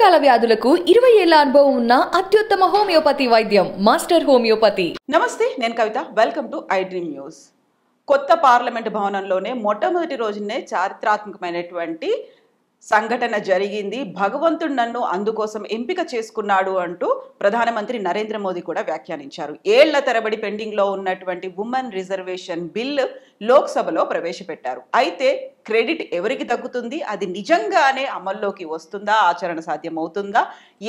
దీర్ఘకాల వ్యాధులకు 20 ఏళ్ల అనుభవం ఉన్న అత్యుత్తమ హోమియోపతి వైద్యం మాస్టర్ హోమియోపతి. నమస్తే, నేను Kavitha. Welcome to I dream news. కొత్త పార్లమెంట్ భవనంలోనే మొట్టమొదటి రోజునే చారిత్రాత్మకమైనటువంటి సంఘటన జరిగింది. భగవంతుడు నన్ను అందుకోసం ఎంపిక చేసుకున్నాడు అంటూ ప్రధానమంత్రి నరేంద్ర మోదీ కూడా వ్యాఖ్యానించారు. ఏళ్ల తరబడి పెండింగ్లో ఉన్నటువంటి ఉమెన్ రిజర్వేషన్ బిల్ లోక్సభలో ప్రవేశపెట్టారు. అయితే క్రెడిట్ ఎవరికి దక్కుతుంది? అది నిజంగానే అమల్లోకి వస్తుందా? ఆచరణ సాధ్యమవుతుందా?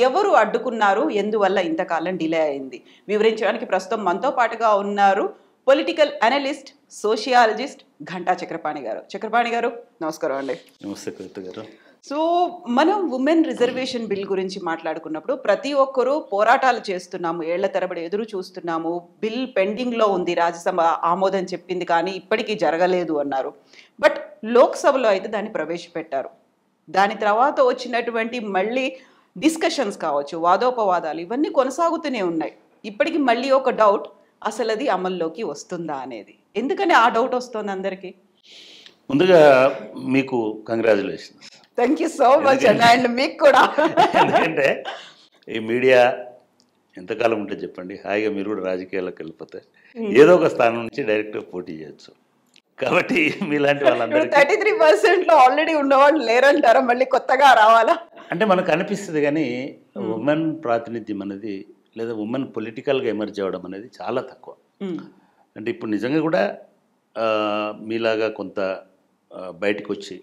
ఎవరు అడ్డుకున్నారు? ఎందువల్ల ఇంతకాలం డిలే అయింది? వివరించడానికి ప్రస్తుతం మనతో పాటుగా ఉన్నారు పొలిటికల్ అనలిస్ట్, సోషియాలజిస్ట్ ఘంటా చక్రపాణి గారు. చక్రపాణి గారు, నమస్కారం అండి. నమస్తే కవిత గారు. సో మనం ఉమెన్ రిజర్వేషన్ బిల్ గురించి మాట్లాడుకున్నప్పుడు ప్రతి ఒక్కరూ పోరాటాలు చేస్తున్నాము, ఏళ్ల తరబడి ఎదురు చూస్తున్నాము. బిల్ పెండింగ్లో ఉంది, రాజ్యసభ ఆమోదం చెప్పింది కానీ ఇప్పటికీ జరగలేదు అన్నారు. బట్ లోక్సభలో అయితే దాన్ని ప్రవేశపెట్టారు. దాని తర్వాత వచ్చినటువంటి మళ్ళీ డిస్కషన్స్ కావచ్చు, వాదోపవాదాలు ఇవన్నీ కొనసాగుతూనే ఉన్నాయి. ఇప్పటికి మళ్ళీ ఒక డౌట్, అసలు అది అమల్లోకి వస్తుందా అనేది. ఎందుకని ఆ డౌట్ వస్తుంది అందరికీ? ముందుగా మీకు congratulations. Thank you so much and మీకు కూడా. ఎందుకంటే ఈ మీడియా ఎంతకాలం ఉంటే చెప్పండి, హాయిగా మీరు కూడా రాజకీయాల్లోకి వెళ్ళిపోతే ఏదో ఒక స్థానం నుంచి డైరెక్ట్గా పోటీ చేయొచ్చు. కాబట్టి మీలాంటి వాళ్ళందరూ 33% ఆల్రెడీ ఉన్నవాళ్ళు లేరంటారా? మళ్ళీ కొత్తగా రావాలా? అంటే మనకు అనిపిస్తుంది కానీ ఉమెన్ ప్రాతినిధ్యం అనేది లేదా ఉమెన్ పొలిటికల్గా ఎమర్జ్ అవ్వడం అనేది చాలా తక్కువ. అంటే ఇప్పుడు నిజంగా కూడా మీలాగా కొంత బయటకు వచ్చి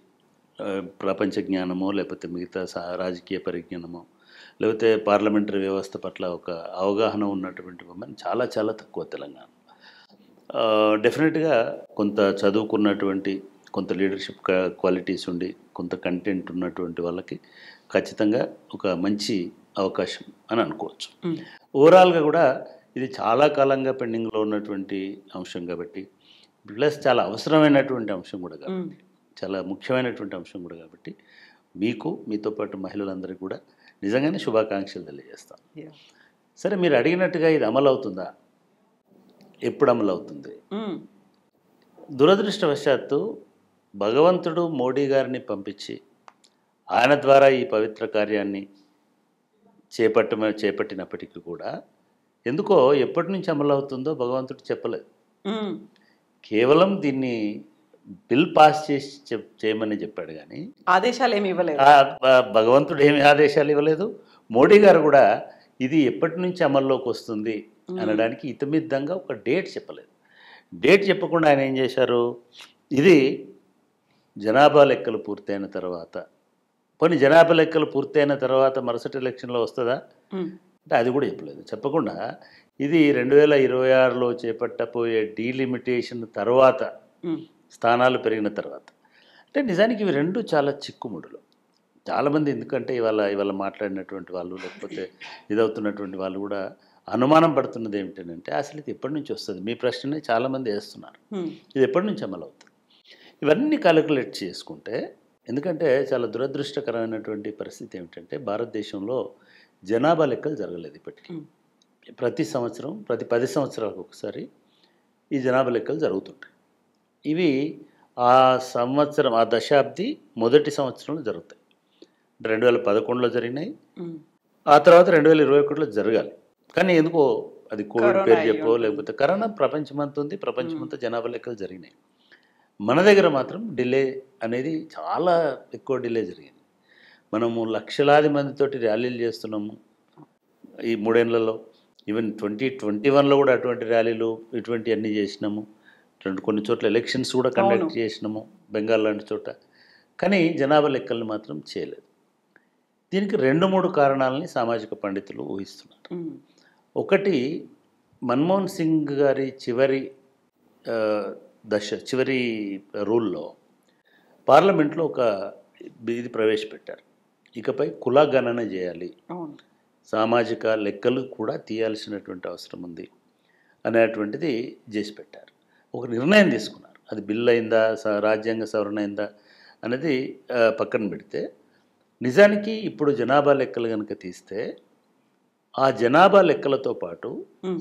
ప్రపంచ జ్ఞానమో లేకపోతే మిగతా రాజకీయ పరిజ్ఞానమో లేకపోతే పార్లమెంటరీ వ్యవస్థ పట్ల ఒక అవగాహన ఉన్నటువంటి ఉమెన్ చాలా చాలా తక్కువ తెలంగాణ. డెఫినెట్గా కొంత చదువుకున్నటువంటి, కొంత లీడర్షిప్ క్వాలిటీస్ ఉండి, కొంత కంటెంట్ ఉన్నటువంటి వాళ్ళకి ఖచ్చితంగా ఒక మంచి అవకాశం అని అనుకోవచ్చు. ఓవరాల్గా కూడా ఇది చాలా కాలంగా పెండింగ్లో ఉన్నటువంటి అంశం కాబట్టి, ప్లస్ చాలా అవసరమైనటువంటి అంశం కూడా కాబట్టి, చాలా ముఖ్యమైనటువంటి అంశం కూడా కాబట్టి మీకు, మీతో పాటు మహిళలందరికీ కూడా నిజంగానే శుభాకాంక్షలు తెలియజేస్తాం. సరే, మీరు అడిగినట్టుగా ఇది అమలు అవుతుందా? ఎప్పుడు అమలు అవుతుంది? దురదృష్టవశాత్తు భగవంతుడు మోడీ గారిని పంపించి ఆయన ద్వారా ఈ పవిత్ర కార్యాన్ని చేపట్టినప్పటికీ కూడా ఎందుకో ఎప్పటి నుంచి అమలు అవుతుందో భగవంతుడు చెప్పలేదు. కేవలం దీన్ని బిల్ పాస్ చేసి చేయమని చెప్పాడు కానీ ఆదేశాలు ఏమి ఇవ్వలేదు. భగవంతుడు ఏమి ఆదేశాలు ఇవ్వలేదు. మోడీ గారు కూడా ఇది ఎప్పటి నుంచి అమల్లోకి వస్తుంది అనడానికి ఇతమిద్దంగా ఒక డేట్ చెప్పలేదు. డేట్ చెప్పకుండా ఆయన ఏం చేశారు, ఇది జనాభా లెక్కలు పూర్తయిన తర్వాత, పోనీ జనాభా లెక్కలు పూర్తయిన తర్వాత మరుసటి ఎలక్షన్లో వస్తుందా అంటే అది కూడా చెప్పలేదు. చెప్పకుండా ఇది 2026లో చేపట్టబోయే డీలిమిటేషన్ తర్వాత, స్థానాలు పెరిగిన తర్వాత. అంటే నిజానికి ఇవి రెండు చాలా చిక్కుముడులు. చాలామంది ఎందుకంటే ఇవాళ మాట్లాడినటువంటి వాళ్ళు లేకపోతే ఇదవుతున్నటువంటి వాళ్ళు కూడా అనుమానం పడుతున్నది ఏమిటంటే అసలు ఇది ఎప్పటి నుంచి వస్తుంది? మీ ప్రశ్ననే చాలామంది వేస్తున్నారు, ఇది ఎప్పటి నుంచి అమలు అవుతుంది? ఇవన్నీ క్యాలిక్యులేట్ చేసుకుంటే, ఎందుకంటే చాలా దురదృష్టకరమైనటువంటి పరిస్థితి ఏమిటంటే భారతదేశంలో జనాభా లెక్కలు జరగలేదు ఇప్పటికీ. ప్రతి సంవత్సరం, ప్రతి 10 సంవత్సరాలకు ఒకసారి ఈ జనాభా లెక్కలు జరుగుతుంటాయి. ఇవి ఆ సంవత్సరం, ఆ దశాబ్ది మొదటి సంవత్సరంలో జరుగుతాయి. 2011లో జరిగినాయి, ఆ తర్వాత 2021లో జరగాలి. కానీ ఎందుకో అది కోవిడ్ పేరు చెప్పో లేకపోతే కరోనా ప్రపంచమంతా ఉంది, ప్రపంచమంతా జనాభా లెక్కలు జరిగినాయి. మన దగ్గర మాత్రం డిలే అనేది చాలా ఎక్కువ డిలే జరిగింది. మనము లక్షలాది మందితోటి ర్యాలీలు చేస్తున్నాము ఈ 3 ఏళ్లలో. ఈవెన్ 2021లో కూడా అటువంటి ర్యాలీలు ఇటువంటి అన్నీ చేసినాము. కొన్ని చోట్ల ఎలక్షన్స్ కూడా కండక్ట్ చేసినాము, బెంగాల్ లాంటి చోట. కానీ జనాభా లెక్కలను మాత్రం చేయలేదు. దీనికి 2-3 కారణాలని సామాజిక పండితులు ఊహిస్తున్నారు. ఒకటి, మన్మోహన్ సింగ్ గారి చివరి రూల్లో పార్లమెంట్లో ఒక ఇది ప్రవేశపెట్టారు. ఇకపై కుల గణన చేయాలి, సామాజిక లెక్కలు కూడా తీయాల్సినటువంటి అవసరం ఉంది అనేటువంటిది చేసి పెట్టారు. ఒక నిర్ణయం తీసుకున్నారు. అది బిల్ అయిందా, రాజ్యాంగ సవరణ అయిందా అనేది పక్కన పెడితే, నిజానికి ఇప్పుడు జనాభా లెక్కలు కనుక తీస్తే ఆ జనాభా లెక్కలతో పాటు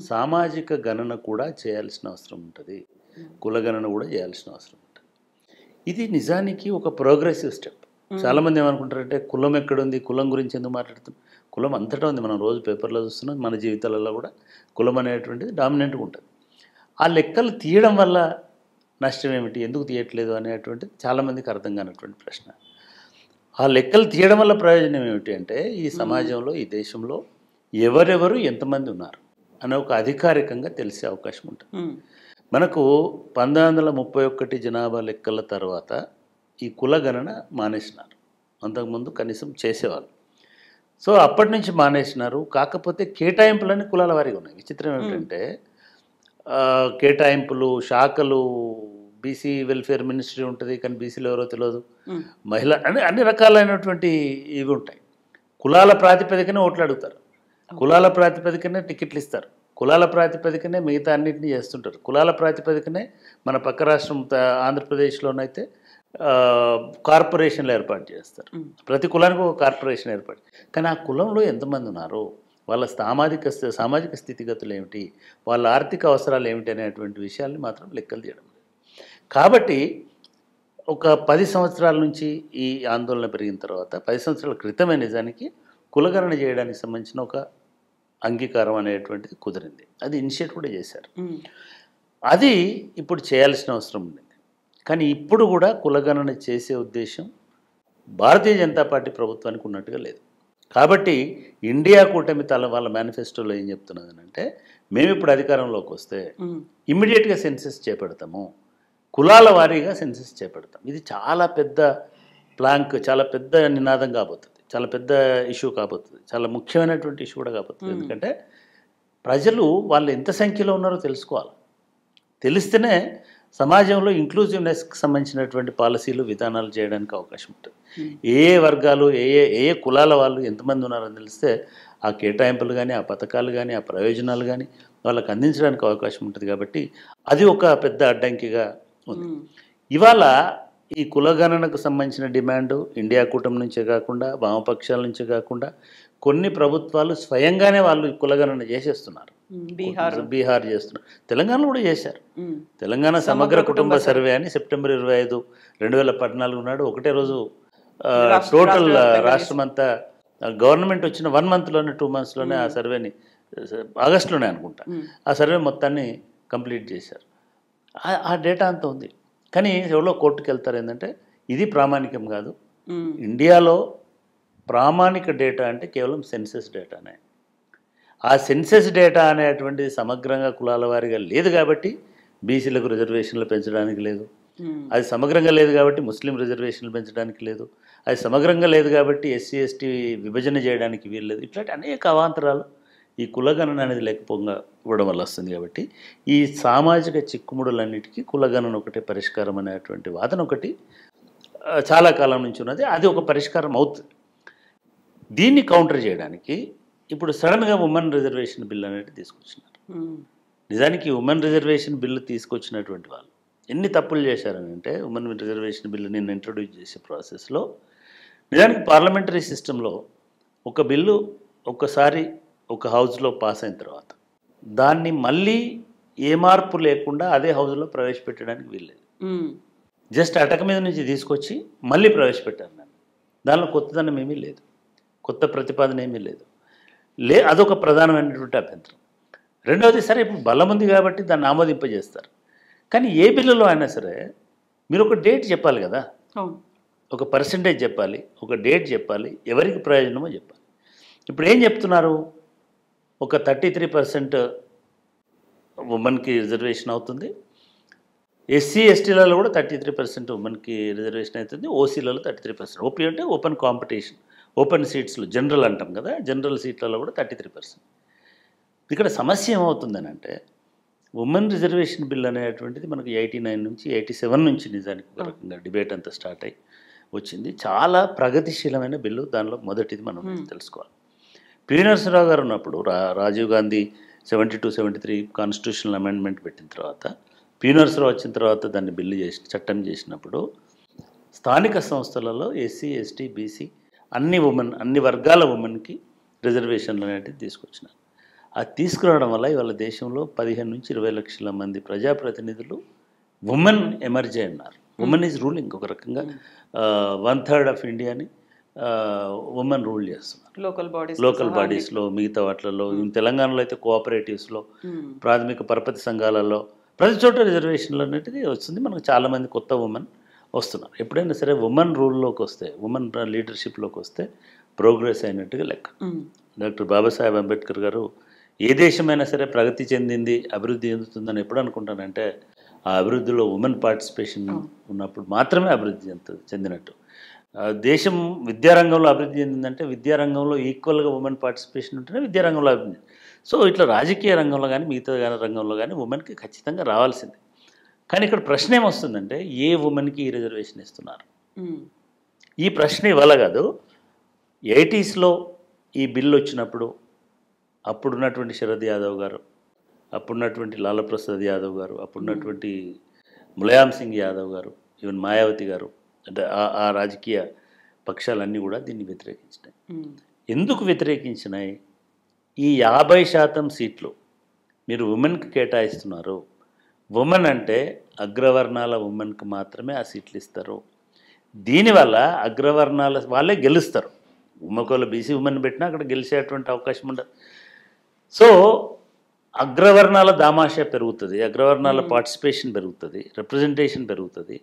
సామాజిక గణన కూడా చేయాల్సిన అవసరం ఉంటుంది, కుల గణన కూడా చేయాల్సిన అవసరం ఉంటుంది. ఇది నిజానికి ఒక ప్రోగ్రెసివ్ స్టెప్. చాలామంది ఏమనుకుంటారంటే కులం ఎక్కడుంది, కులం గురించి ఎందుకు మాట్లాడుతున్నాం? కులం అంతటా ఉంది. మనం రోజు పేపర్లో చూస్తున్నాం, మన జీవితాలలో కూడా కులం అనేటువంటిది డామినెంట్గా ఉంటుంది. ఆ లెక్కలు తీయడం వల్ల నష్టం ఏమిటి, ఎందుకు తీయట్లేదు అనేటువంటిది చాలామందికి అర్థం కానటువంటి ప్రశ్న. ఆ లెక్కలు తీయడం వల్ల ప్రయోజనం ఏమిటి అంటే, ఈ సమాజంలో, ఈ దేశంలో ఎవరెవరు ఎంతమంది ఉన్నారు అనే ఒక అధికారికంగా తెలిసే అవకాశం ఉంటుంది. మనకు 1931 జనాభా లెక్కల తర్వాత ఈ కుల గణన మానేసినారు. అంతకుముందు కనీసం చేసేవాళ్ళు. సో అప్పటి నుంచి మానేసినారు. కాకపోతే కేటాయింపులన్నీ కులాల వారీగా ఉన్నాయి. విచిత్రం ఏమిటంటే కేటాయింపులు, శాఖలు, బీసీ వెల్ఫేర్ మినిస్ట్రీ ఉంటుంది, కానీ బీసీలు ఎవరో తెలియదు, మహిళ అన్ని రకాలైనటువంటి ఇవి ఉంటాయి. కులాల ప్రాతిపదికనే ఓట్లు అడుగుతారు, కులాల ప్రాతిపదికనే టికెట్లు ఇస్తారు, కులాల ప్రాతిపదికనే మిగతా అన్నింటినీ చేస్తుంటారు. కులాల ప్రాతిపదికనే మన పక్క రాష్ట్రం ఆంధ్రప్రదేశ్లోనైతే కార్పొరేషన్లు ఏర్పాటు చేస్తారు. ప్రతి కులానికి ఒక కార్పొరేషన్ ఏర్పాటు. కానీ ఆ కులంలో ఎంతమంది ఉన్నారు, వాళ్ళ సామాజిక స్థితిగతులు ఏమిటి, వాళ్ళ ఆర్థిక అవసరాలు ఏమిటి అనేటువంటి విషయాల్ని మాత్రం లెక్కలు తీయడం లేదు. కాబట్టి ఒక 10 సంవత్సరాల నుంచి ఈ ఆందోళన పెరిగిన తర్వాత 10 సంవత్సరాల క్రితమే నిజానికి కులగణన చేయడానికి సంబంధించిన ఒక అంగీకారం అనేటువంటిది కుదిరింది. అది ఇనిషియేట్ కూడా చేశారు. అది ఇప్పుడు చేయాల్సిన అవసరం ఉంది. కానీ ఇప్పుడు కూడా కులగణన చేసే ఉద్దేశం భారతీయ జనతా పార్టీ ప్రభుత్వానికి ఉన్నట్టుగా లేదు. కాబట్టి ఇండియా కూటమి వాళ్ళ మేనిఫెస్టోలో ఏం చెప్తున్నది అంటే, మేము ఇప్పుడు అధికారంలోకి వస్తే ఇమ్మీడియట్గా సెన్సెస్ చేపడతాము, కులాల వారీగా సెన్సెస్ చేపడతాం. ఇది చాలా పెద్ద ప్లాంక్, చాలా పెద్ద నినాదం కాబోతుంది, చాలా పెద్ద ఇష్యూ కాబోతుంది, చాలా ముఖ్యమైనటువంటి ఇష్యూ కూడా కాబోతుంది. ఎందుకంటే ప్రజలు వాళ్ళు ఎంత సంఖ్యలో ఉన్నారో తెలుసుకోవాలి. తెలిస్తేనే సమాజంలో ఇంక్లూజివ్నెస్కి సంబంధించినటువంటి పాలసీలు, విధానాలు చేయడానికి అవకాశం ఉంటుంది. ఏ వర్గాలు, ఏ కులాల వాళ్ళు ఎంతమంది ఉన్నారని తెలిస్తే ఆ కేటాయింపులు కానీ, ఆ పథకాలు కానీ, ఆ ప్రయోజనాలు కానీ వాళ్ళకి అందించడానికి అవకాశం ఉంటుంది. కాబట్టి అది ఒక పెద్ద అడ్డంకిగా ఉంది. ఇవాళ ఈ కులగణనకు సంబంధించిన డిమాండు ఇండియా కూటమి నుంచే కాకుండా, వామపక్షాల నుంచే కాకుండా కొన్ని ప్రభుత్వాలు స్వయంగానే వాళ్ళు కులగణన చేసేస్తున్నారు. బీహార్ చేస్తున్నారు, తెలంగాణలో కూడా చేశారు. తెలంగాణ సమగ్ర కుటుంబ సర్వే అని సెప్టెంబర్ 25, 2014 నాడు ఒకటే రోజు టోటల్ రాష్ట్రం అంతా గవర్నమెంట్ వచ్చిన 1 మంత్లోనే 2 మంత్స్లోనే ఆ సర్వేని, ఆగస్టులోనే అనుకుంటా, ఆ సర్వే మొత్తాన్ని కంప్లీట్ చేశారు. ఆ డేటా అంతా ఉంది. కానీ ఎవరో కోర్టుకు వెళ్తారు ఏంటంటే ఇది ప్రామాణికం కాదు, ఇండియాలో ప్రామాణిక డేటా అంటే కేవలం సెన్సెస్ డేటానే. ఆ సెన్సెస్ డేటా అనేటువంటిది సమగ్రంగా కులాల వారీగా లేదు కాబట్టి బీసీలకు రిజర్వేషన్లు పెంచడానికి లేదు, అది సమగ్రంగా లేదు కాబట్టి ముస్లిం రిజర్వేషన్లు పెంచడానికి లేదు, అది సమగ్రంగా లేదు కాబట్టి ఎస్సీ ఎస్టీ విభజన చేయడానికి వీల్లేదు. ఇట్లాంటి అనేక అవాంతరాలు ఈ కులగణన అనేది లేకపోగా ఇవ్వడం వల్ల వస్తుంది. కాబట్టి ఈ సామాజిక చిక్కుముడులన్నిటికీ కులగణన ఒకటే పరిష్కారం అనేటువంటి వాదన ఒకటి చాలా కాలం నుంచి ఉన్నది. అది ఒక పరిష్కారం అవుతుంది. దీన్ని కౌంటర్ చేయడానికి ఇప్పుడు సడన్గా ఉమెన్ రిజర్వేషన్ బిల్ అనేది తీసుకొచ్చినారు. నిజానికి ఉమెన్ రిజర్వేషన్ బిల్లు తీసుకొచ్చినటువంటి వాళ్ళు ఎన్ని తప్పులు చేశారని అంటే, ఉమెన్ రిజర్వేషన్ బిల్లు నేను ఇంట్రొడ్యూస్ చేసే ప్రాసెస్లో నిజానికి పార్లమెంటరీ సిస్టంలో ఒక బిల్లు ఒక్కసారి ఒక హౌస్లో పాస్ అయిన తర్వాత దాన్ని మళ్ళీ ఏ మార్పు లేకుండా అదే హౌస్లో ప్రవేశపెట్టడానికి వీల్లేదు. జస్ట్ అటక మీద నుంచి తీసుకొచ్చి మళ్ళీ ప్రవేశపెట్టాను నేను. దానిలో కొత్తదనం ఏమీ లేదు, కొత్త ప్రతిపాదన ఏమీ లేదు. అదొక ప్రధానమైనటువంటి అభ్యంతరం. రెండవది, సరే ఇప్పుడు బలం ఉంది కాబట్టి దాన్ని ఆమోదింపజేస్తారు. కానీ ఏ బిల్లులో అయినా సరే మీరు ఒక డేట్ చెప్పాలి కదా, ఒక పర్సంటేజ్ చెప్పాలి, ఒక డేట్ చెప్పాలి, ఎవరికి ప్రయోజనమో చెప్పాలి. ఇప్పుడు ఏం చెప్తున్నారు, ఒక 33% ఉమెన్కి రిజర్వేషన్ అవుతుంది, ఎస్సీ ఎస్టీలలో కూడా 33% ఉమెన్కి రిజర్వేషన్ అవుతుంది, ఓసీలలో 33%. ఓపీ అంటే ఓపెన్ కాంపిటీషన్, ఓపెన్ సీట్స్లో జనరల్ అంటాం కదా, జనరల్ సీట్లలో కూడా 33%. ఇక్కడ సమస్య ఏమవుతుందని అంటే, ఉమెన్ రిజర్వేషన్ బిల్ అనేటువంటిది మనకు 89 నుంచి 87 నుంచి నిజానికి ఒక రకంగా డిబేట్ అంతా స్టార్ట్ అయ్యి వచ్చింది. చాలా ప్రగతిశీలమైన బిల్లు. దానిలో మొదటిది మనం తెలుసుకోవాలి. పివి నరసింహరావు గారు ఉన్నప్పుడు రాజీవ్ గాంధీ 72-73 కాన్స్టిట్యూషనల్ అమెండ్మెంట్ పెట్టిన తర్వాత, పివి నరసింహరావు వచ్చిన తర్వాత దాన్ని బిల్లు చట్టం చేసినప్పుడు స్థానిక సంస్థలలో ఎస్సీ ఎస్టీ బీసీ అన్ని వర్గాల ఉమెన్కి రిజర్వేషన్లు అనేటివి తీసుకొచ్చినారు. అది తీసుకురావడం వల్ల ఇవాళ దేశంలో 15 నుంచి 20 లక్షల మంది ప్రజాప్రతినిధులు ఉమెన్ ఎమర్జ్ అయి ఉన్నారు. ఉమెన్ ఈజ్ రూలింగ్ ఒక రకంగా 1/3 ఆఫ్ ఇండియాని ఉమెన్ రూల్ చేస్తున్నారు లోకల్ బాడీస్లో, మిగతా వాటిలలో. తెలంగాణలో అయితే కోఆపరేటివ్స్లో, ప్రాథమిక పరపతి సంఘాలలో, ప్రతి చోట రిజర్వేషన్లు అనేది వస్తుంది. మనకు చాలామంది కొత్త ఉమెన్ వస్తున్నారు. ఎప్పుడైనా సరే ఉమెన్ రూల్లోకి వస్తే, ఉమెన్ లీడర్షిప్లోకి వస్తే ప్రోగ్రెస్ అయినట్టుగా లెక్క. డాక్టర్ బాబాసాహెబ్ అంబేద్కర్ గారు ఏ దేశమైనా సరే ప్రగతి చెందింది, అభివృద్ధి చెందుతుందని ఎప్పుడు అనుకుంటానంటే ఆ అభివృద్ధిలో ఉమెన్ పార్టిసిపేషన్ ఉన్నప్పుడు మాత్రమే అభివృద్ధి చెందినట్టు. దేశం విద్యారంగంలో అభివృద్ధి చెందిందంటే విద్యారంగంలో ఈక్వల్గా ఉమెన్ పార్టిసిపేషన్ ఉంటేనే విద్యారంగంలో అభివృద్ధి. సో ఇట్లా రాజకీయ రంగంలో కానీ మిగతా రంగంలో కానీ ఉమెన్కి ఖచ్చితంగా రావాల్సిందే. కానీ ఇక్కడ ప్రశ్న ఏమొస్తుందంటే ఏ ఉమెన్కి ఈ రిజర్వేషన్ ఇస్తున్నారు? ఈ ప్రశ్న ఇవాళ కాదు, 80స్లో ఈ బిల్లు వచ్చినప్పుడు అప్పుడున్నటువంటి శరద్ యాదవ్ గారు, అప్పుడున్నటువంటి లాలూ ప్రసాద్ యాదవ్ గారు, అప్పుడున్నటువంటి ములాయం సింగ్ యాదవ్ గారు, ఈవెన్ మాయావతి గారు, అంటే ఆ రాజకీయ పక్షాలన్నీ కూడా దీన్ని వ్యతిరేకించినాయి. ఎందుకు వ్యతిరేకించినాయి? ఈ 50% సీట్లు మీరు ఉమెన్కి కేటాయిస్తున్నారు. ఉమెన్ అంటే అగ్రవర్ణాల ఉమెన్కి మాత్రమే ఆ సీట్లు ఇస్తారు. దీనివల్ల అగ్రవర్ణాల వాళ్ళే గెలుస్తారు. ఒకవేళ బీసీ ఉమెన్ పెట్టినా అక్కడ గెలిచేటువంటి అవకాశం ఉండదు. సో అగ్రవర్ణాల దామాషా పెరుగుతుంది, అగ్రవర్ణాల పార్టిసిపేషన్ పెరుగుతుంది, రిప్రజెంటేషన్ పెరుగుతుంది.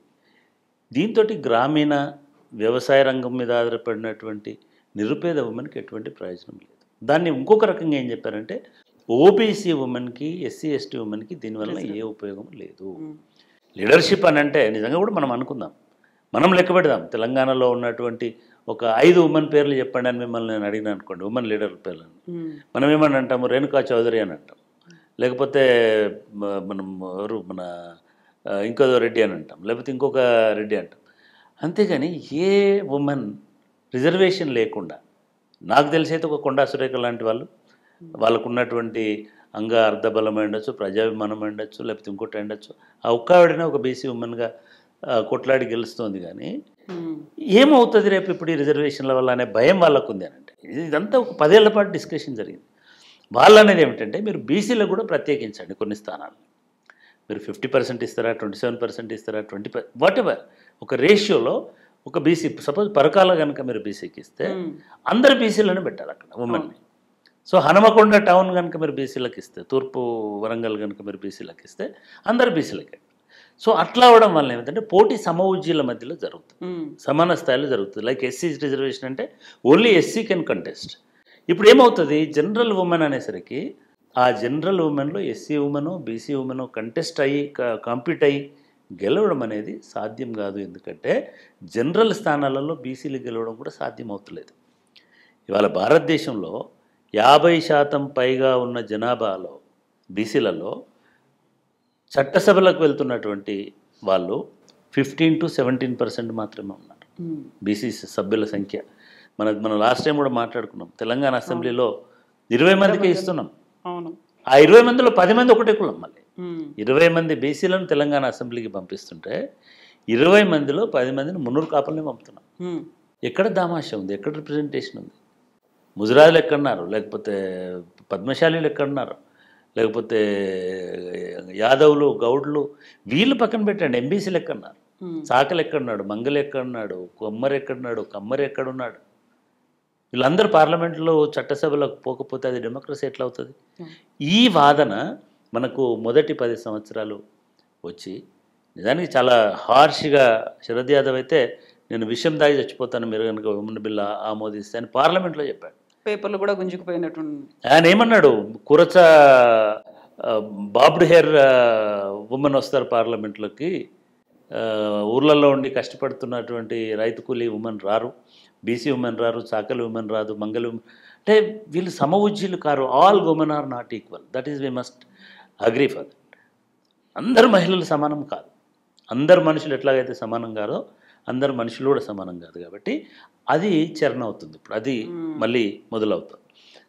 దీంతో గ్రామీణ వ్యవసాయ రంగం మీద ఆధారపడినటువంటి నిరుపేద ఉమెన్కి ఎటువంటి ప్రయోజనం లేదు. దాన్ని ఇంకొక రకంగా ఏం చెప్పారంటే ఓబీసీ ఉమెన్కి, ఎస్సీ ఎస్టీ ఉమెన్కి దీనివల్ల ఏ ఉపయోగం లేదు. లీడర్షిప్ అని అంటే నిజంగా కూడా మనం అనుకుందాం, మనం లెక్క పెడదాం. తెలంగాణలో ఉన్నటువంటి ఒక 5 ఉమెన్ పేర్లు చెప్పండి అని మిమ్మల్ని నేను అడిగిన అనుకోండి, ఉమెన్ లీడర్ పేర్లను. మనం ఏమని అంటాము? రేణుకా చౌదరి అని అంటాం, లేకపోతే మనం ఎవరు మన ఇంకో రెడ్డి అని అంటాం, లేకపోతే ఇంకొక రెడ్డి అంటాం. అంతేగాని ఏ ఉమెన్ రిజర్వేషన్ లేకుండా, నాకు తెలిసైతే ఒక కొండా సురేఖ లాంటి వాళ్ళు, వాళ్ళకు ఉన్నటువంటి అంగ అర్ధబలం ఉండొచ్చు, ప్రజాభిమానం ఉండొచ్చు, లేకపోతే ఇంకోటి ఉండొచ్చు, ఆ ఒక్కవిడనే ఒక బీసీ ఉమెన్గా కొట్లాడి గెలుస్తుంది. కానీ ఏమవుతుంది రేపు ఇప్పుడు ఈ రిజర్వేషన్ల వల్ల అనే భయం వాళ్ళకు ఉంది అని అంటే, ఇదంతా ఒక 10 ఏళ్ల పాటు డిస్కషన్ జరిగింది. వాళ్ళు అనేది ఏమిటంటే మీరు బీసీలకు కూడా ప్రత్యేకించండి కొన్ని స్థానాలు. మీరు 50% ఇస్తారా, 27% ఇస్తారా, 20%, వాట్ ఎవర్ ఒక రేషియోలో ఒక బీసీ, సపోజ్ పరకాల కనుక మీరు బీసీకి ఇస్తే అందరు బీసీలను పెట్టాలి అక్కడ ఉమెన్ని. సో హనుమకొండ టౌన్ కనుక మీరు బీసీలకు ఇస్తే, తూర్పు వరంగల్ కనుక మీరు బీసీలకు ఇస్తే అందరు బీసీలకే. సో అట్లా అవడం వల్ల ఏమిటంటే పోటీ సమఉజ్జీల మధ్యలో జరుగుతుంది, సమాన స్థాయిలో జరుగుతుంది. లైక్ ఎస్సీ రిజర్వేషన్ అంటే ఓన్లీ ఎస్సీ కెన్ కంటెస్ట్. ఇప్పుడు ఏమవుతుంది, జనరల్ ఉమెన్ అనేసరికి ఆ జనరల్ ఉమెన్లో SC women, BC women contest అయ్యి కాంపీట్ అయ్యి గెలవడం అనేది సాధ్యం కాదు. ఎందుకంటే జనరల్ స్థానాలలో బీసీలు గెలవడం కూడా సాధ్యం అవుతలేదు. ఇవాళ భారతదేశంలో 50% పైగా ఉన్న జనాభాలో బీసీలలో చట్టసభలకు వెళ్తున్నటువంటి వాళ్ళు 15 to 17% మాత్రమే ఉన్నారు బీసీ సభ్యుల సంఖ్య. మనం లాస్ట్ టైం కూడా మాట్లాడుకున్నాం, తెలంగాణ అసెంబ్లీలో 20 మందికే ఇస్తున్నాం. ఆ 20 మందిలో 10 మంది ఒకటే కులం. మళ్ళీ 20 మంది బీసీలను తెలంగాణ అసెంబ్లీకి పంపిస్తుంటే 20 మందిలో 10 మందిని మున్నూరు కాపులనే పంపుతున్నాం. ఎక్కడ దామాష ఉంది, ఎక్కడ రిప్రజెంటేషన్ ఉంది? ముజరాజులు ఎక్కడున్నారు, లేకపోతే పద్మశాలీలు ఎక్కడున్నారు, లేకపోతే యాదవులు, గౌడ్లు, వీళ్ళు పక్కన పెట్టండి. ఎంబీసీలు ఎక్కడున్నారు, చాకలు ఎక్కడున్నాడు, మంగలు ఎక్కడున్నాడు, కొమ్మరు ఎక్కడున్నాడు, కమ్మరు ఎక్కడున్నాడు? వీళ్ళందరూ పార్లమెంట్లో చట్టసభలకు పోకపోతే అది డెమోక్రసీ ఎట్లా అవుతుంది? ఈ వాదన మనకు మొదటి 10 సంవత్సరాలు వచ్చి నిజానికి చాలా హార్ష్గా శరద్ యాదవ్ అయితే నేను విషయం దాగి చచ్చిపోతాను మీరు కనుక ఉమెన్ బిల్ ఆమోదిస్తే అని పార్లమెంట్లో చెప్పాడు. పేపర్లు కూడా గుంజుకుపోయినట్టు ఆయన ఏమన్నాడు, కురచ బాబ్డ్ హెయిర్ ఉమెన్ వస్తారు పార్లమెంట్లోకి, ఊర్లలో ఉండి కష్టపడుతున్నటువంటి రైతు కూలీ ఉమెన్ రారు, బీసీ ఉమెన్ రారు, చాకలి ఉమెన్ రాదు, మంగళ అంటే వీళ్ళు సమఉజ్జీలు కారు. All women are not equal. That is we must agree for that. అందరు మహిళలు సమానం కాదు, అందరు మనుషులు ఎట్లాగైతే సమానం కాదో అందరు మనుషులు కూడా సమానం కాదు. కాబట్టి అది చరణ అవుతుంది. ఇప్పుడు అది మళ్ళీ మొదలవుతుంది.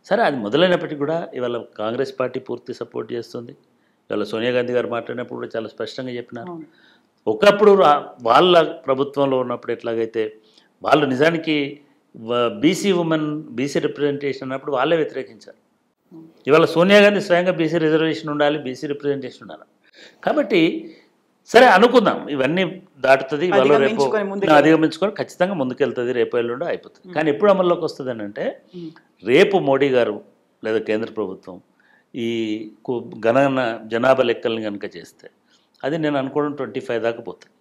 సరే, అది మొదలైనప్పటికీ కూడా ఇవాళ కాంగ్రెస్ పార్టీ పూర్తి సపోర్ట్ చేస్తుంది. ఇవాళ సోనియా గాంధీ గారు మాట్లాడినప్పుడు కూడా చాలా స్పష్టంగా చెప్పినారు. ఒకప్పుడు వాళ్ళ ప్రభుత్వంలో ఉన్నప్పుడు ఎట్లాగైతే వాళ్ళు నిజానికి బీసీ ఉమెన్, బీసీ రిప్రజెంటేషన్ అన్నప్పుడు వాళ్ళే వ్యతిరేకించారు. ఇవాళ సోనియా గాంధీ స్వయంగా బీసీ రిజర్వేషన్ ఉండాలి, బీసీ రిప్రజెంటేషన్ ఉండాలి. కాబట్టి సరే అనుకుందాం, ఇవన్నీ దాటుతుంది, వాళ్ళు రేపు అధిగమించుకొని ముందుకు అధిగమించుకొని ఖచ్చితంగా ముందుకెళ్తుంది, రేపు ఎల్లుండో అయిపోతుంది. కానీ ఎప్పుడు అమల్లోకి వస్తుంది అని అంటే, రేపు మోడీ గారు లేదా కేంద్ర ప్రభుత్వం ఈ గణన జనాభా లెక్కల్ని కనుక చేస్తే అది నేను అనుకోవడం 25 దాకా పోతుంది.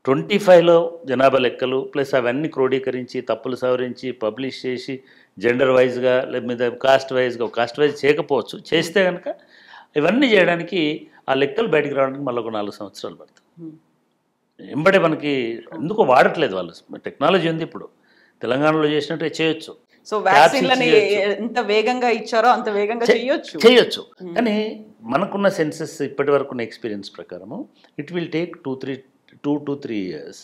25లో జనాభా లెక్కలు ప్లస్ అవన్నీ క్రోడీకరించి తప్పులు సవరించి పబ్లిష్ చేసి జెండర్ వైజ్గా లేదా కాస్ట్ వైజ్ చేయకపోవచ్చు, చేస్తే కనుక ఇవన్నీ చేయడానికి ఆ లెక్కలు బయటకు రావడానికి మళ్ళీ ఒక 4 సంవత్సరాలు పడుతుంది. ఎంబడే మనకి ఎందుకో వాడట్లేదు వాళ్ళు, టెక్నాలజీ ఉంది ఇప్పుడు, తెలంగాణలో చేసినట్టే చేయొచ్చు. సో వ్యాక్సిన్లని ఎంత వేగంగా ఇచ్చారో అంత వేగంగా చేయొచ్చు. కానీ మనకున్న సెన్సెస్ ఇప్పటి వరకున్న ఎక్స్పీరియన్స్ ప్రకారము it will take 2 to 3 years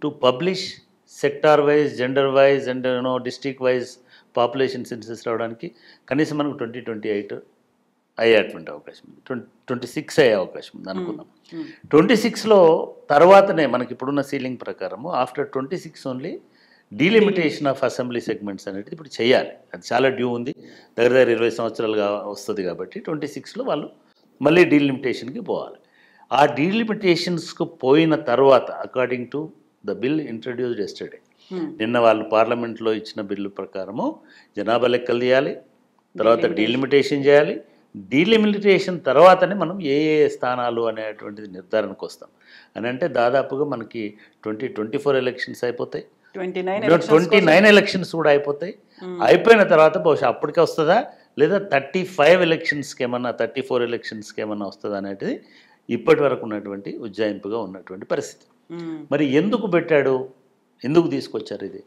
to publish sector wise, gender wise and district wise population census రావడానికి కనీసం మనకు 2028 అయ్యేటువంటి అవకాశం ఉంది, 26 అయ్యే అవకాశం ఉంది అనుకున్నాం. 26లో తర్వాతనే మనకి ఇప్పుడున్న సీలింగ్ ప్రకారము after 26 only delimitation of assembly segments అనేది ఇప్పుడు చేయాలి. అది చాలా డ్యూ ఉంది, దగ్గర 20 సంవత్సరాలుగా వస్తుంది కాబట్టి 26లో వాళ్ళు మళ్ళీ డీలిమిటేషన్కి పోవాలి. ఆ డీలిమిటేషన్స్కు పోయిన తర్వాత according to the bill introduced yesterday, నిన్న వాళ్ళు పార్లమెంట్లో ఇచ్చిన బిల్లు ప్రకారము జనాభా లెక్కలు తీయాలి, తర్వాత డీలిమిటేషన్ చేయాలి. డీలిమిటేషన్ తర్వాతనే మనం ఏ స్థానాలు అనేటువంటిది నిర్ధారణకు వస్తాం అని అంటే దాదాపుగా మనకి 2024 ఎలక్షన్స్ అయిపోతాయి, 29 ఎలక్షన్స్ కూడా అయిపోతాయి. అయిపోయిన తర్వాత బహుశా అప్పటికే వస్తుందా లేదా 35 ఎలక్షన్స్కి ఏమన్నా 34 ఎలక్షన్స్కి ఏమన్నా వస్తుందా అనేది ఇప్పటి వరకు ఉన్నటువంటి ఉజ్జాయింపుగా ఉన్నటువంటి పరిస్థితి. మరి ఎందుకు పెట్టాడు, ఎందుకు తీసుకొచ్చారు ఇది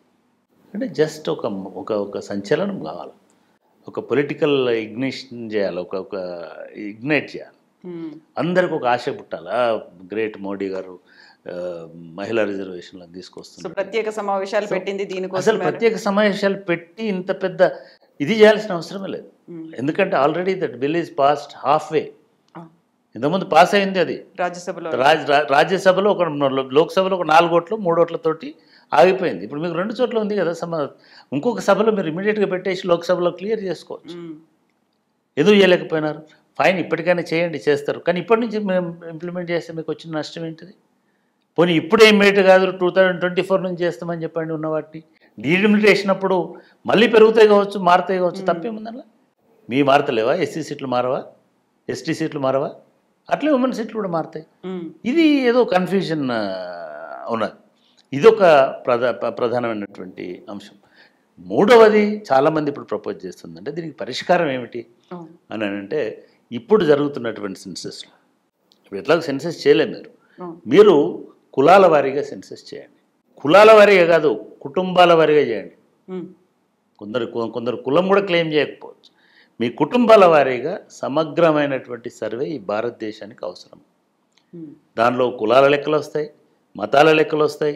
అంటే జస్ట్ ఒక సంచలనం కావాలి, ఒక పొలిటికల్ ఇగ్నిషన్ చేయాలి, ఒక ఇగ్నైట్ చేయాలి, అందరికి ఒక ఆశ పుట్టాలి. గ్రేట్ మోడీ గారు మహిళా రిజర్వేషన్లను తీసుకొస్తున్నారు, ప్రత్యేక సమావేశాలు పెట్టింది దీనికోసం. అసలు ప్రత్యేక సమావేశాలు పెట్టి ఇంత పెద్ద ఇది చేయాల్సిన అవసరమే లేదు. ఎందుకంటే already that bill is passed half వే. ఇంతకుముందు పాస్ అయింది అది రాజ్యసభలో, ఒక లోక్సభలో ఒక 4 ఓట్లు 3 ఓట్లతోటి ఆగిపోయింది. ఇప్పుడు మీకు 2 చోట్ల ఉంది కదా ఇంకొక సభలో మీరు ఇమీడియట్గా పెట్టేసి లోక్సభలో క్లియర్ చేసుకోవచ్చు. ఎందుకు చేయలేకపోయినారు? ఫైన్, ఇప్పటికైనా చేయండి, చేస్తారు. కానీ ఇప్పటి నుంచి మేము ఇంప్లిమెంట్ చేస్తే మీకు వచ్చిన నష్టం ఏంటిది? పోనీ ఇప్పుడే ఇమీడియట్ కాదు 2024 నుంచి చేస్తామని చెప్పండి ఉన్న వాటిని. డీలిమిటేషన్ అప్పుడు మళ్ళీ పెరుగుతాయి కావచ్చు, మారుతాయి కావచ్చు, తప్పేముందల్లా. మీ మారతలేవా? ఎస్సీ సీట్లు మారవా? ఎస్టీ సీట్లు మారవా? అట్లే ఉమెన్ సీట్లు కూడా మారుతాయి. ఇది ఏదో కన్ఫ్యూజన్ ఉన్నది. ఇదొక ప్రధానమైనటువంటి అంశం. మూడవది చాలామంది ఇప్పుడు ప్రపోజ్ చేస్తుందంటే దీనికి పరిష్కారం ఏమిటి అని అంటే, ఇప్పుడు జరుగుతున్నటువంటి సెన్సెస్లో ఇప్పుడు ఎట్లాగో సెన్సెస్ చేయలేము, మీరు కులాల వారీగా సెన్సెస్ చేయండి. కులాల వారీగా కాదు, కుటుంబాల వారీగా చేయండి. కొందరు కులం కూడా క్లెయిమ్ చేయకపోవచ్చు. మీ కుటుంబాల వారీగా సమగ్రమైనటువంటి సర్వే ఈ భారతదేశానికి అవసరం. దానిలో కులాల లెక్కలు వస్తాయి, మతాల లెక్కలు వస్తాయి,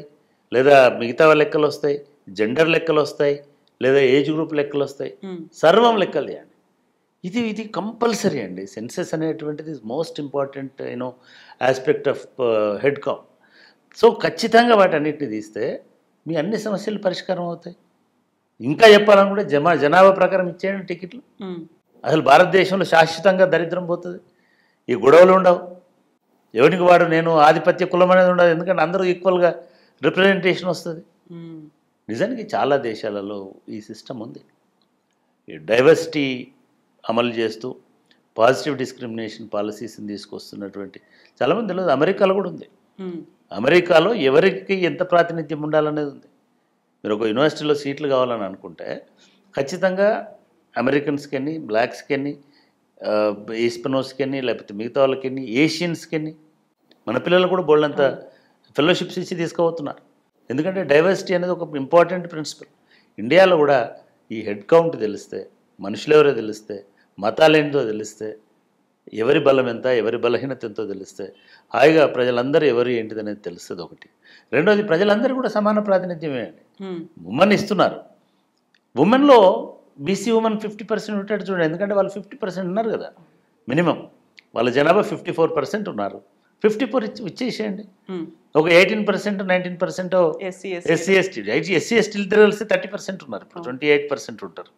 లేదా మిగతా లెక్కలు వస్తాయి, జెండర్ లెక్కలు వస్తాయి, లేదా ఏజ్ గ్రూప్ లెక్కలు వస్తాయి, సర్వం లెక్కలు చేయండి. ఇది కంపల్సరీ అండి. సెన్సెస్ అనేటువంటిది most important aspect of head count. So ఖచ్చితంగా వాటన్నిటిని తీస్తే మీ అన్ని సమస్యలు పరిష్కారం అవుతాయి. ఇంకా చెప్పాలనుకుంటే జనాభా ప్రకారం ఇచ్చేయండి టికెట్లు. అసలు భారతదేశంలో శాశ్వతంగా దరిద్రం పోతుంది, ఈ గొడవలు ఉండవు, ఎవరికి వాడు నేను ఆధిపత్య కులం అనేది ఉండదు. ఎందుకంటే అందరూ ఈక్వల్గా రిప్రజెంటేషన్ వస్తుంది. నిజానికి చాలా దేశాలలో ఈ సిస్టమ్ ఉంది. ఈ డైవర్సిటీ అమలు చేస్తూ పాజిటివ్ డిస్క్రిమినేషన్ పాలసీస్ని తీసుకొస్తున్నటువంటి చాలామంది తెలియదు. అమెరికాలో కూడా ఉంది. అమెరికాలో ఎవరికి ఎంత ప్రాతినిధ్యం ఉండాలనేది ఉంది. మీరు ఒక యూనివర్సిటీలో సీట్లు కావాలని అనుకుంటే ఖచ్చితంగా అమెరికన్స్కి, బ్లాక్స్కి, ఈస్పనోస్కి, లేకపోతే మిగతా వాళ్ళకి, ఏషియన్స్కి, మన పిల్లలు కూడా బోల్డంత ఫెలోషిప్స్ ఇచ్చి తీసుకుపోతున్నారు. ఎందుకంటే డైవర్సిటీ అనేది ఒక ఇంపార్టెంట్ ప్రిన్సిపల్. ఇండియాలో కూడా ఈ హెడ్ కౌంట్ తెలిస్తే, మనుషులు ఎవరో తెలిస్తే, మతాలు ఏంటో తెలిస్తే, ఎవరి బలం ఎంత, ఎవరి బలహీనత ఎంతో తెలిస్తే హాయిగా ప్రజలందరూ ఎవరు ఏంటిది అనేది తెలుస్తుంది. ఒకటి. రెండోది, ప్రజలందరూ కూడా సమాన ప్రాతినిధ్యమే అండి. ఉమెన్ ఇస్తున్నారు. ఉమెన్లో బీసీ ఉమెన్ 50% ఉంటాడు చూడండి. ఎందుకంటే వాళ్ళు 50% ఉన్నారు కదా మినిమం. వాళ్ళ జనాభా 54% ఉన్నారు. 54 ఇచ్చేసేయండి. ఒక 18% 19% ఎస్సీ ఎస్టీలు తెలిసి 30% ఉన్నారు. ఇప్పుడు 28% ఉంటారు.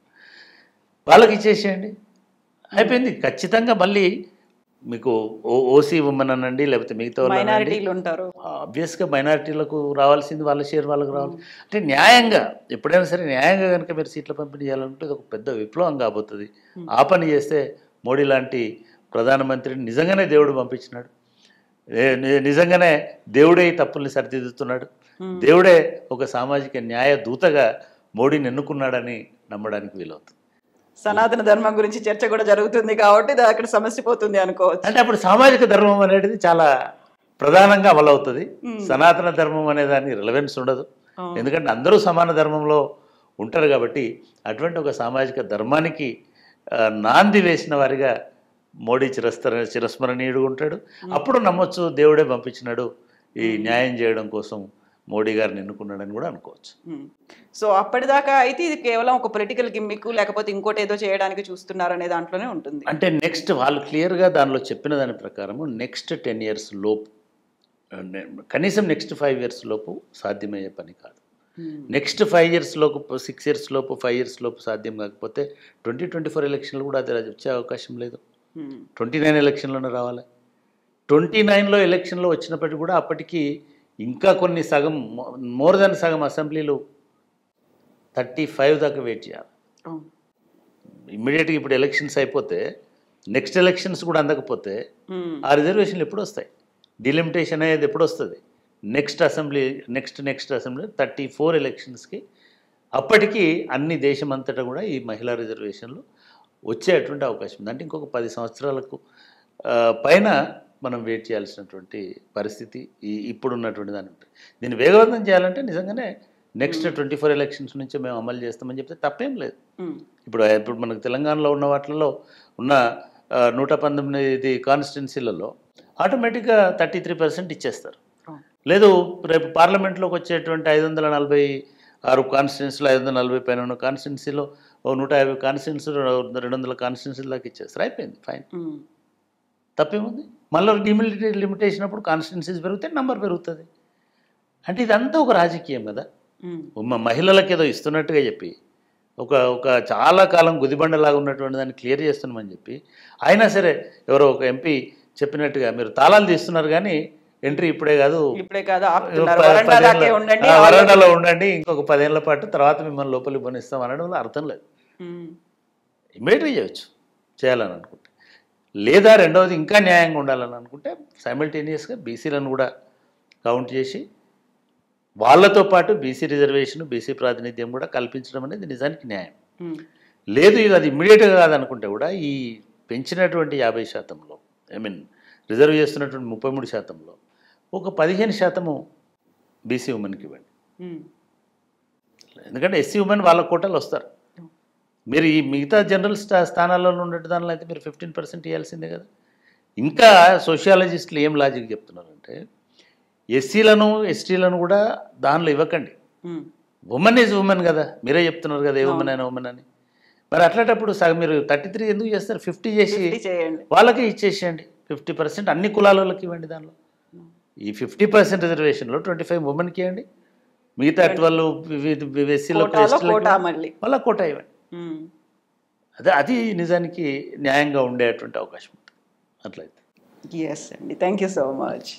వాళ్ళకి ఇచ్చేసేయండి, అయిపోయింది. ఖచ్చితంగా మళ్ళీ మీకు ఓసీ ఉమెన్ అనండి, లేకపోతే మిగతా వాళ్ళు అనండి, మైనారిటీలు ఉంటారు. ఆబ్వియస్గా మైనారిటీలకు రావాల్సింది వాళ్ళ షేర్ వాళ్ళకి రావాలి. అంటే న్యాయంగా ఎప్పుడైనా సరే న్యాయంగా కనుక మీరు సీట్ల పంపిణీ చేయాలంటే ఇది ఒక పెద్ద విప్లవం కాబోతుంది. ఆ పని చేస్తే మోడీ లాంటి ప్రధానమంత్రిని నిజంగానే దేవుడు పంపించినాడు, నిజంగానే దేవుడే ఈ తప్పుల్ని సరిదిద్దుతున్నాడు, దేవుడే ఒక సామాజిక న్యాయ దూతగా మోడీని ఎన్నుకున్నాడని నమ్మడానికి వీలవుతుంది. సనాతన ధర్మం గురించి చర్చ కూడా జరుగుతుంది కాబట్టి అక్కడ సమస్య పోతుంది అనుకోవచ్చు. అంటే అప్పుడు సామాజిక ధర్మం అనేది చాలా ప్రధానంగా అమలవుతుంది. సనాతన ధర్మం అనే దాని రిలవెన్స్ ఉండదు, ఎందుకంటే అందరూ సమాన ధర్మంలో ఉంటారు కాబట్టి. అటువంటి ఒక సామాజిక ధర్మానికి నాంది వేసిన వారిగా మోడీ చిరస్మరణీయుడు ఉంటాడు. అప్పుడు నమ్మొచ్చు దేవుడే పంపించినాడు ఈ న్యాయం చేయడం కోసం మోడీ గారిని ఎన్నుకున్నాడని కూడా అనుకోవచ్చు. సో అప్పటిదాకా అయితే ఇది కేవలం ఒక పొలిటికల్ గిమ్మిక్, లేకపోతే ఇంకోటి ఏదో చేయడానికి చూస్తున్నారు అనే దాంట్లోనే ఉంటుంది. అంటే నెక్స్ట్ వాళ్ళు క్లియర్గా దానిలో చెప్పిన దాని ప్రకారము నెక్స్ట్ 10 years లోపు, కనీసం నెక్స్ట్ 5 years లోపు సాధ్యమయ్యే పని కాదు. నెక్స్ట్ 5 years లోపు, 6 years లోపు, 5 years లోపు సాధ్యం కాకపోతే 2024 ఎలక్షన్లు కూడా అది వచ్చే అవకాశం లేదు. 29 ఎలక్షన్లోనే రావాలి. 29లో ఎలక్షన్లో వచ్చినప్పటికీ కూడా అప్పటికి ఇంకా కొన్ని సగం, మోర్ దాన్ సగం అసెంబ్లీలు 35 దాకా వెయిట్ చేయాలి. ఇమ్మీడియట్గా ఇప్పుడు ఎలక్షన్స్ అయిపోతే నెక్స్ట్ ఎలక్షన్స్ కూడా అందకపోతే ఆ రిజర్వేషన్లు ఎప్పుడు వస్తాయి? డిలిమిటేషన్ అనేది ఎప్పుడు వస్తుంది? నెక్స్ట్ అసెంబ్లీ 34 ఎలక్షన్స్కి అప్పటికి అన్ని దేశం అంతటా కూడా ఈ మహిళా రిజర్వేషన్లు వచ్చేటువంటి అవకాశం ఉంది. అంటే ఇంకొక 10 సంవత్సరాలకు పైన మనం వెయిట్ చేయాల్సినటువంటి పరిస్థితి ఇప్పుడున్నటువంటి దాని ఉంటుంది. దీన్ని వేగవంతం చేయాలంటే నిజంగానే నెక్స్ట్ 24 ఎలక్షన్స్ నుంచి మేము అమలు చేస్తామని చెప్తే తప్పేం లేదు. ఇప్పుడు మనకు తెలంగాణలో ఉన్న వాటిల్లో ఉన్న 119 కాన్స్టిట్యున్సీలలో ఆటోమేటిక్గా 33% ఇచ్చేస్తారు. లేదు రేపు పార్లమెంట్లోకి వచ్చేటువంటి 546 కాన్స్టిట్యున్సీలు, 540 పైన ఉన్న కాన్స్టిట్యున్సీలో 150 కాన్స్టిట్యున్సీలు, 200 కాన్స్టిట్యున్సీల దాకా ఇచ్చేస్తారు. అయిపోయింది, ఫైన్, తప్పేముంది? మళ్ళీ లిమిటేషన్ అప్పుడు కాన్స్టిట్యున్సీస్ పెరిగితే నెంబర్ పెరుగుతుంది. అంటే ఇదంతా ఒక రాజకీయం కదా. మహిళలకు ఏదో ఇస్తున్నట్టుగా చెప్పి ఒక చాలా కాలం గుదిబండలాగా ఉన్నటువంటి దాన్ని క్లియర్ చేస్తున్నామని చెప్పి, అయినా సరే ఎవరో ఒక ఎంపీ చెప్పినట్టుగా మీరు తాళాలు తీస్తున్నారు కానీ ఎంట్రీ ఇప్పుడే కాదు, వరండాలో ఉండండి, ఇంకొక 10 ఏళ్ల పాటు తర్వాత మిమ్మల్ని లోపలికి పోనిస్తాం అనడం అర్థం లేదు. ఇమ్మీడియట్గా చేయవచ్చు చేయాలని అనుకుంటే. లేదా రెండవది ఇంకా న్యాయంగా ఉండాలని అనుకుంటే సైమల్టేనియస్గా బీసీలను కూడా కౌంట్ చేసి వాళ్ళతో పాటు బీసీ రిజర్వేషన్, బీసీ ప్రాతినిధ్యం కూడా కల్పించడం అనేది నిజానికి న్యాయం. లేదు ఇది అది ఇమ్మీడియట్గా కాదనుకుంటే కూడా ఈ పెంచినటువంటి 50%లో, రిజర్వ్ చేస్తున్నటువంటి 33%లో ఒక 15% బీసీ ఉమెన్కి ఇవ్వండి. ఎందుకంటే ఎస్సీ ఉమెన్ వాళ్ళ కోటాలు వస్తారు. మీరు ఈ మిగతా జనరల్ స్థానాల్లో ఉన్నట్టు దానిలో అయితే మీరు 15% ఇవ్వాల్సిందే కదా. ఇంకా సోషియాలజిస్టులు ఏం లాజిక్ చెప్తున్నారంటే ఎస్సీలను ఎస్టీలను కూడా దానిలో ఇవ్వకండి, ఉమెన్ ఈజ్ ఉమెన్ కదా, మీరే చెప్తున్నారు కదా ఏ ఉమెన్ అయినా ఉమెన్ అని. మరి అట్లాంటప్పుడు సగం మీరు 33 ఎందుకు చేస్తారు? 50 చేసి వాళ్ళకి ఇచ్చేసేయండి. 50% అన్ని కులాల వాళ్ళకి ఇవ్వండి. దానిలో ఈ 50% రిజర్వేషన్లో 25 ఉమెన్కి ఇవ్వండి, మిగతా 12 ఎస్సీలకు వాళ్ళ కోటా ఇవ్వండి. అది నిజానికి న్యాయంగా ఉండేటువంటి అవకాశం ఉంటుంది అట్లయితే. ఎస్ అండి, థ్యాంక్ యూ సో మచ్.